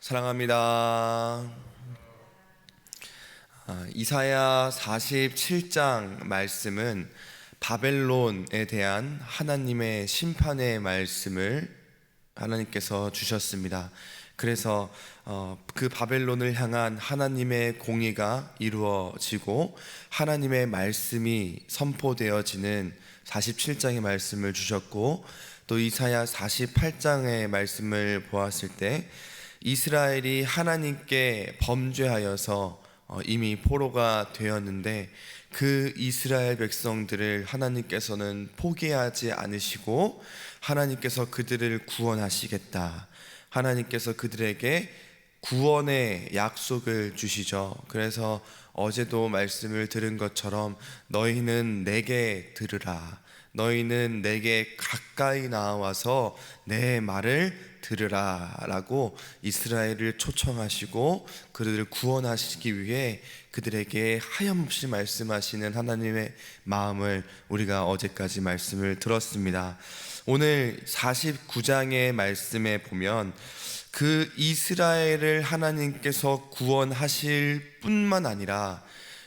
사랑합니다. 이사야 47장 말씀은 바벨론에 대한 하나님의 심판의 말씀을 하나님께서 주셨습니다. 그래서 그 바벨론을 향한 하나님의 공의가 이루어지고 하나님의 말씀이 선포되어지는 47장의 말씀을 주셨고, 또 이사야 48장의 말씀을 보았을 때 이스라엘이 하나님께 범죄하여서 이미 포로가 되었는데, 그 이스라엘 백성들을 하나님께서는 포기하지 않으시고 하나님께서 그들을 구원하시겠다, 하나님께서 그들에게 구원의 약속을 주시죠. 그래서 어제도 말씀을 들은 것처럼 너희는 내게 들으라, 너희는 내게 가까이 나와서 내 말을 들으라 라고 이스라엘을 초청하시고 그들을 구원하시기 위해 그들에게 하염없이 말씀하시는 하나님의 마음을 우리가 어제까지 말씀을 들었습니다. 오늘 49장의 말씀에 보면 그 이스라엘을 하나님께서 구원하실 뿐만 아니라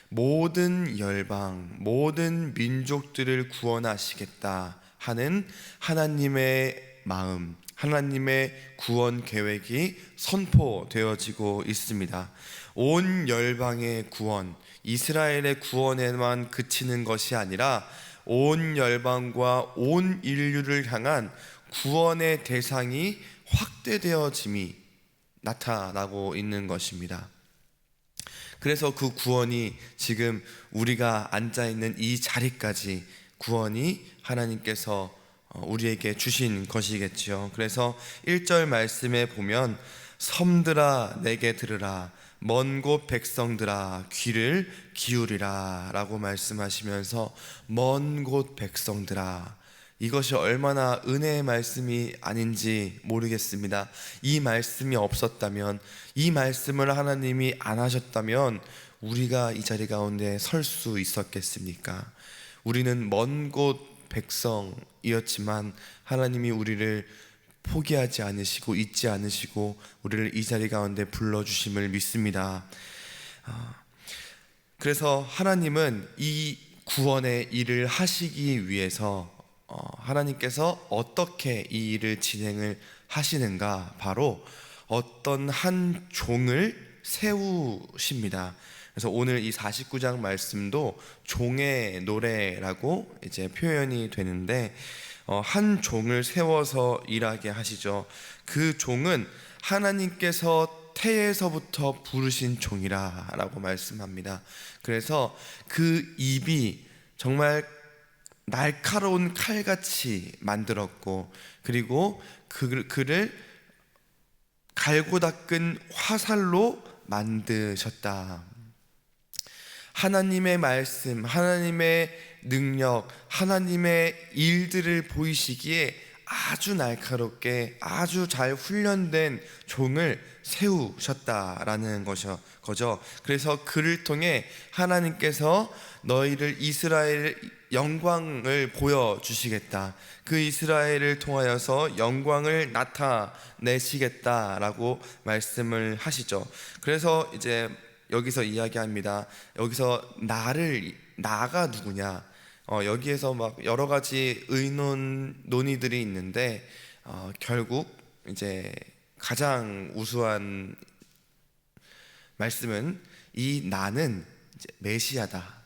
모든 열방, 모든 민족들을 구원하시겠다 하는 하나님의 마음, 하나님의 구원 계획이 선포되어지고 있습니다. 온 열방의 구원, 이스라엘의 구원에만 그치는 것이 아니라 온 열방과 온 인류를 향한 구원의 대상이 확대되어짐이 나타나고 있는 것입니다. 그래서 그 구원이 지금 우리가 앉아있는 이 자리까지 구원이 하나님께서 우리에게 주신 것이겠지요. 그래서 1절 말씀에 보면 섬들아 내게 들으라, 먼 곳 백성들아 귀를 기울이라 라고 말씀하시면서 먼 곳 백성들아, 이것이 얼마나 은혜의 말씀이 아닌지 모르겠습니다. 이 말씀이 없었다면, 이 말씀을 하나님이 안 하셨다면 우리가 이 자리 가운데 설 수 있었겠습니까? 우리는 먼 곳 백성이었지만 하나님이 우리를 포기하지 않으시고 잊지 않으시고 우리를 이 자리 가운데 불러주심을 믿습니다. 그래서 하나님은 이 구원의 일을 하시기 위해서 하나님께서 어떻게 이 일을 진행을 하시는가, 바로 어떤 한 종을 세우십니다. 그래서 오늘 이 49장 말씀도 종의 노래라고 이제 표현이 되는데, 한 종을 세워서 일하게 하시죠. 그 종은 하나님께서 태에서부터 부르신 종이라 라고 말씀합니다. 그래서 그 입이 정말 날카로운 칼같이 만들었고, 그리고 그를 갈고 닦은 화살로 만드셨다. 하나님의 말씀, 하나님의 능력, 하나님의 일들을 보이시기에 아주 날카롭게 아주 잘 훈련된 종을 세우셨다라는 거죠. 그래서 그를 통해 하나님께서 너희를 이스라엘 영광을 보여주시겠다, 그 이스라엘을 통하여서 영광을 나타내시겠다라고 말씀을 하시죠. 그래서 이제 여기서 이야기합니다. 여기서 나가 누구냐? 여기에서 막 여러 가지 논의들이 있는데, 결국 이제 가장 우수한 말씀은 이 나는 이제 메시아다,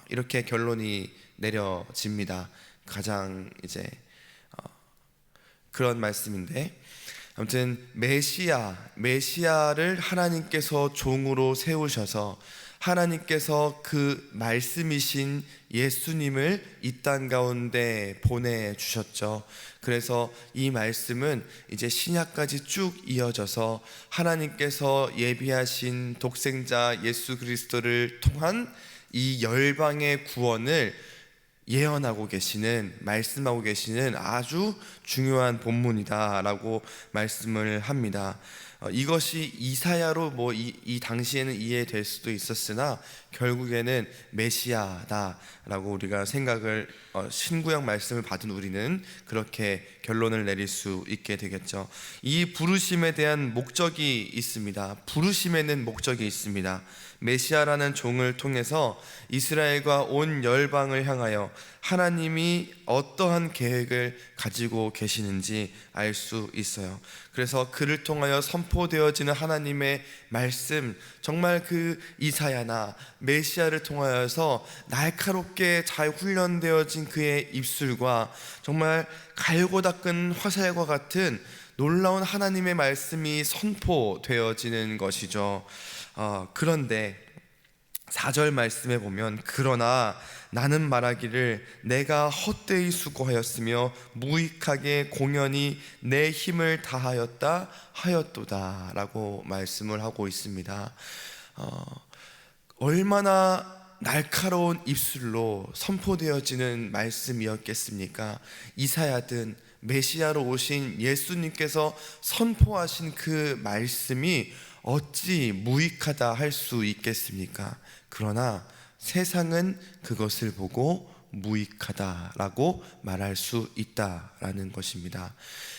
이렇게 결론이 내려집니다. 가장 이제 그런 말씀인데, 아무튼 메시아를 하나님께서 종으로 세우셔서 하나님께서 그 말씀이신 예수님을 이 땅 가운데 보내주셨죠. 그래서 이 말씀은 이제 신약까지 쭉 이어져서 하나님께서 예비하신 독생자 예수 그리스도를 통한 이 열방의 구원을 예언하고 계시는, 말씀하고 계시는 아주 중요한 본문이다 라고 말씀을 합니다. 이것이 이사야로 이 당시에는 이해될 수도 있었으나 결국에는 메시아다라고 우리가 생각을 신구약 말씀을 받은 우리는 그렇게 결론을 내릴 수 있게 되겠죠. 이 부르심에 대한 목적이 있습니다. 부르심에는 목적이 있습니다. 메시아라는 종을 통해서 이스라엘과 온 열방을 향하여 하나님이 어떠한 계획을 가지고 계시는지 알 수 있어요. 그래서 그를 통하여 선포되어지는 하나님의 말씀, 정말 그 이사야나 메시아를 통하여서 날카롭게 잘 훈련되어진 그의 입술과 정말 갈고 닦은 화살과 같은 놀라운 하나님의 말씀이 선포되어지는 것이죠. 그런데 4절 말씀에 보면 그러나 나는 말하기를 내가 헛되이 수고하였으며 무익하게 공연히 내 힘을 다하였다 하였도다 라고 말씀을 하고 있습니다. 얼마나 날카로운 입술로 선포되어지는 말씀이었겠습니까? 이사야든 메시아로 오신 예수님께서 선포하신 그 말씀이 어찌 무익하다 할 수 있겠습니까? 그러나 세상은 그것을 보고 무익하다라고 말할 수 있다라는 것입니다.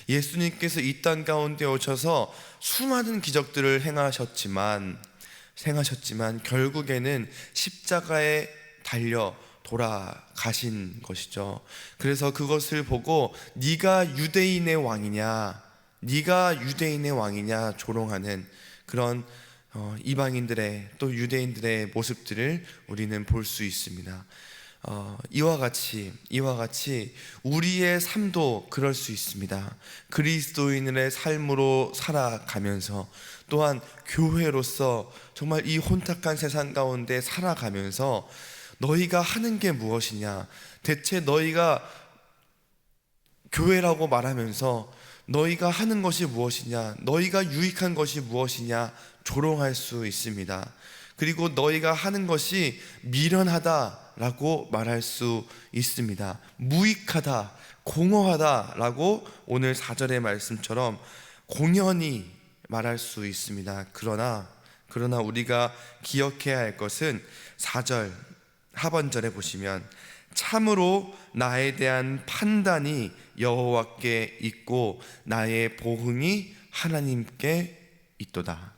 예수님께서 이 땅 가운데 오셔서 수많은 기적들을 행하셨지만 결국에는 십자가에 달려 돌아가신 것이죠. 그래서 그것을 보고 네가 유대인의 왕이냐 조롱하는 그런 이방인들의 또 유대인들의 모습들을 우리는 볼 수 있습니다. 이와 같이 우리의 삶도 그럴 수 있습니다. 그리스도인의 삶으로 살아가면서 또한 교회로서 정말 이 혼탁한 세상 가운데 살아가면서 너희가 하는 게 무엇이냐, 대체 너희가 교회라고 말하면서 너희가 하는 것이 무엇이냐, 너희가 유익한 것이 무엇이냐 조롱할 수 있습니다. 그리고 너희가 하는 것이 미련하다라고 말할 수 있습니다. 무익하다, 공허하다라고 오늘 4절의 말씀처럼 공연히 말할 수 있습니다. 그러나 우리가 기억해야 할 것은 4절 하반절에 보시면 참으로 나에 대한 판단이 여호와께 있고 나의 보응이 하나님께 있도다.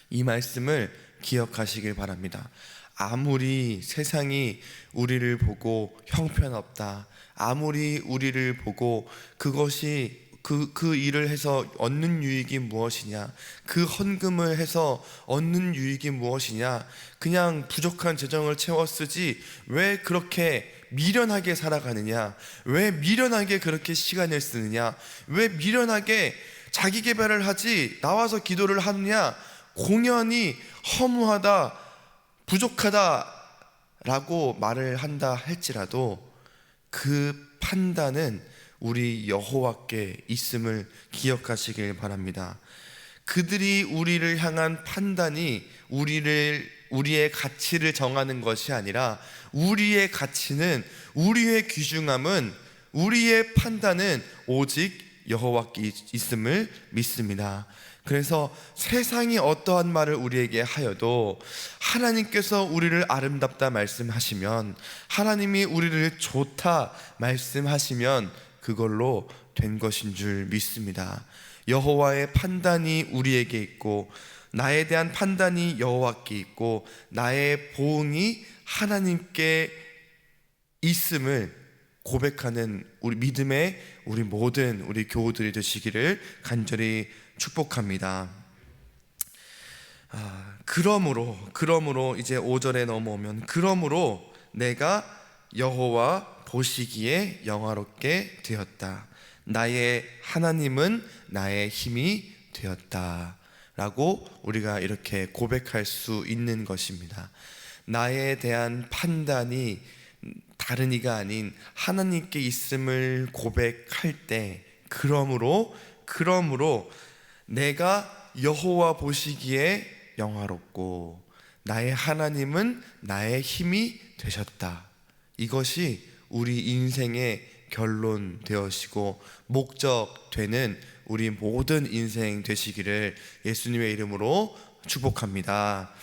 이 말씀을 기억하시길 바랍니다. 아무리 세상이 우리를 보고 형편없다, 아무리 우리를 보고 그것이 그 일을 해서 얻는 유익이 무엇이냐, 그 헌금을 해서 얻는 유익이 무엇이냐, 그냥 부족한 재정을 채워 쓰지 왜 그렇게 미련하게 살아가느냐, 왜 미련하게 그렇게 시간을 쓰느냐, 왜 미련하게 자기 개발을 하지 나와서 기도를 하느냐, 공연히 허무하다, 부족하다 라고 말을 한다 할지라도 그 판단은 우리 여호와께 있음을 기억하시길 바랍니다. 그들이 우리를 향한 판단이 우리의 가치를 정하는 것이 아니라 우리의 가치는, 우리의 귀중함은, 우리의 판단은 오직 여호와께 있음을 믿습니다. 그래서 세상이 어떠한 말을 우리에게 하여도 하나님께서 우리를 아름답다 말씀하시면, 하나님이 우리를 좋다 말씀하시면 그걸로 된 것인 줄 믿습니다. 여호와의 판단이 우리에게 있고 나에 대한 판단이 여호와께 있고 나의 보응이 하나님께 있음을 고백하는 우리 믿음의 우리 모든 우리 교우들이 되시기를 간절히 축복합니다. 그러므로 이제 5절에 넘어오면 그러므로 내가 여호와 보시기에 영화롭게 되었다. 나의 하나님은 나의 힘이 되었다 라고 우리가 이렇게 고백할 수 있는 것입니다. 나에 대한 판단이 다른 이가 아닌 하나님께 있음을 고백할 때 그러므로 내가 여호와 보시기에 영화롭고 나의 하나님은 나의 힘이 되셨다. 이것이 우리 인생의 결론 되어지고 목적 되는 우리 모든 인생 되시기를 예수님의 이름으로 축복합니다.